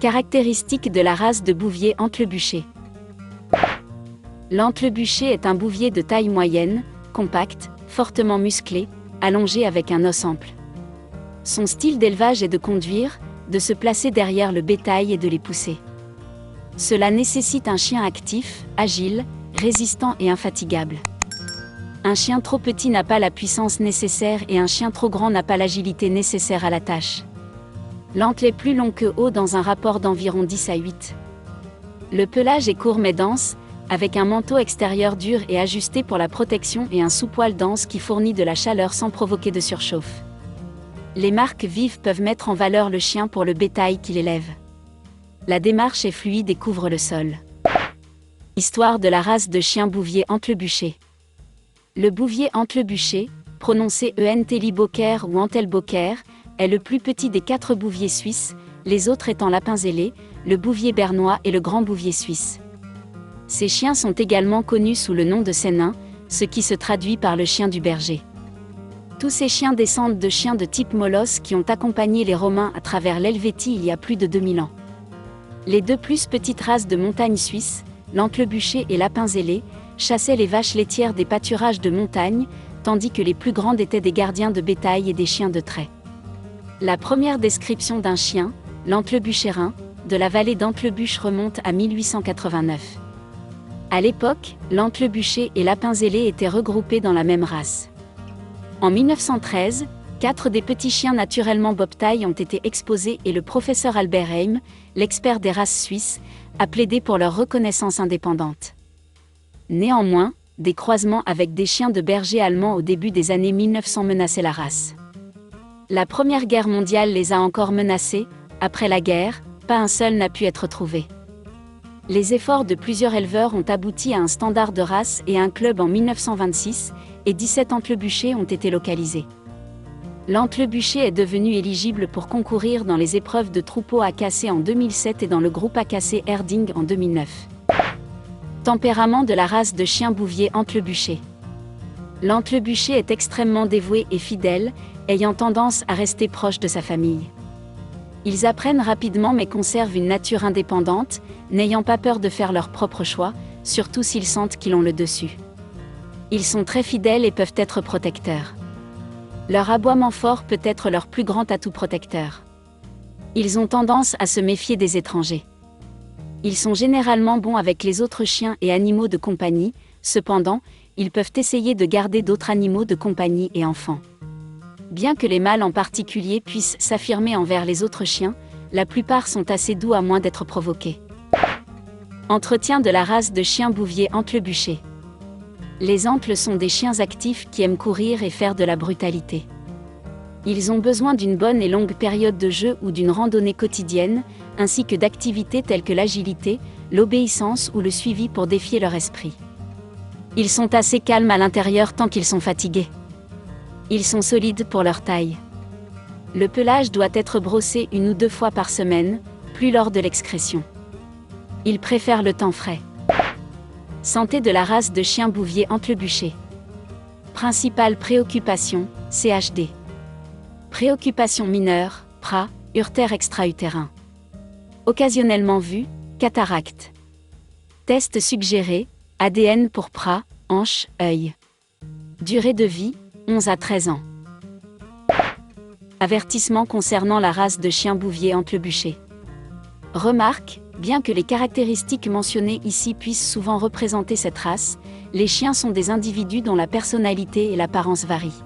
Caractéristiques de la race de bouvier Antlebucher. L'Antlebucher est un bouvier de taille moyenne, compact, fortement musclé, allongé avec un os ample. Son style d'élevage est de conduire, de se placer derrière le bétail et de les pousser. Cela nécessite un chien actif, agile, résistant et infatigable. Un chien trop petit n'a pas la puissance nécessaire et un chien trop grand n'a pas l'agilité nécessaire à la tâche. L'antle est plus long que haut dans un rapport d'environ 10 à 8. Le pelage est court mais dense, avec un manteau extérieur dur et ajusté pour la protection et un sous-poil dense qui fournit de la chaleur sans provoquer de surchauffe. Les marques vives peuvent mettre en valeur le chien pour le bétail qu'il élève. La démarche est fluide et couvre le sol. Histoire de la race de chien bouvier Antlebucher. Le bouvier Antlebucher, prononcé Entelibocher ou Antelbocher, est le plus petit des 4 bouviers suisses, les autres étant lapins ailés, le bouvier bernois et le grand bouvier suisse. Ces chiens sont également connus sous le nom de sénins, ce qui se traduit par le chien du berger. Tous ces chiens descendent de chiens de type molosse qui ont accompagné les Romains à travers l'Helvétie il y a plus de 2000 ans. Les 2 plus petites races de montagne suisses, l'Antlebucher et lapins ailés, chassaient les vaches laitières des pâturages de montagne, tandis que les plus grandes étaient des gardiens de bétail et des chiens de trait. La première description d'un chien, l'Antlebucherin, de la vallée d'Antlebuche remonte à 1889. À l'époque, l'Antlebucher et lapins ailés étaient regroupés dans la même race. En 1913, 4 des petits chiens naturellement bobtail ont été exposés et le professeur Albert Heim, l'expert des races suisses, a plaidé pour leur reconnaissance indépendante. Néanmoins, des croisements avec des chiens de berger allemands au début des années 1900 menaçaient la race. La Première Guerre mondiale les a encore menacés. Après la guerre, pas un seul n'a pu être trouvé. Les efforts de plusieurs éleveurs ont abouti à un standard de race et à un club en 1926, et 17 Antlebuchers ont été localisés. L'Antlebucher est devenu éligible pour concourir dans les épreuves de troupeau AKC en 2007 et dans le groupe AKC Herding en 2009. Tempérament de la race de chien bouvier Antlebucher. L'Antlebucher est extrêmement dévoué et fidèle, ayant tendance à rester proche de sa famille. Ils apprennent rapidement mais conservent une nature indépendante, n'ayant pas peur de faire leur propre choix, surtout s'ils sentent qu'ils ont le dessus. Ils sont très fidèles et peuvent être protecteurs. Leur aboiement fort peut être leur plus grand atout protecteur. Ils ont tendance à se méfier des étrangers. Ils sont généralement bons avec les autres chiens et animaux de compagnie, cependant, ils peuvent essayer de garder d'autres animaux de compagnie et enfants. Bien que les mâles en particulier puissent s'affirmer envers les autres chiens, la plupart sont assez doux à moins d'être provoqués. Entretien de la race de chien bouvier Antlebucher. Les antles sont des chiens actifs qui aiment courir et faire de la brutalité. Ils ont besoin d'une bonne et longue période de jeu ou d'une randonnée quotidienne, ainsi que d'activités telles que l'agilité, l'obéissance ou le suivi pour défier leur esprit. Ils sont assez calmes à l'intérieur tant qu'ils sont fatigués. Ils sont solides pour leur taille. Le pelage doit être brossé 1 ou 2 fois par semaine, plus lors de l'excrétion. Ils préfèrent le temps frais. Santé de la race de chien bouvier Antlebucher. Principale préoccupation, CHD. Préoccupation mineure, PRA, urtère extra-utérin. Occasionnellement vu, cataracte. Test suggéré, ADN pour PRA, hanche, œil. Durée de vie, 11 à 13 ans. Avertissement concernant la race de chien bouvier Antlebucher. Remarque, bien que les caractéristiques mentionnées ici puissent souvent représenter cette race, les chiens sont des individus dont la personnalité et l'apparence varient.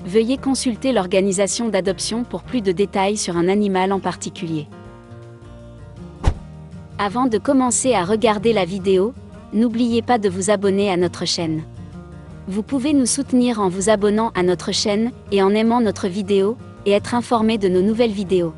Veuillez consulter l'organisation d'adoption pour plus de détails sur un animal en particulier. Avant de commencer à regarder la vidéo, n'oubliez pas de vous abonner à notre chaîne. Vous pouvez nous soutenir en vous abonnant à notre chaîne et en aimant notre vidéo, et être informé de nos nouvelles vidéos.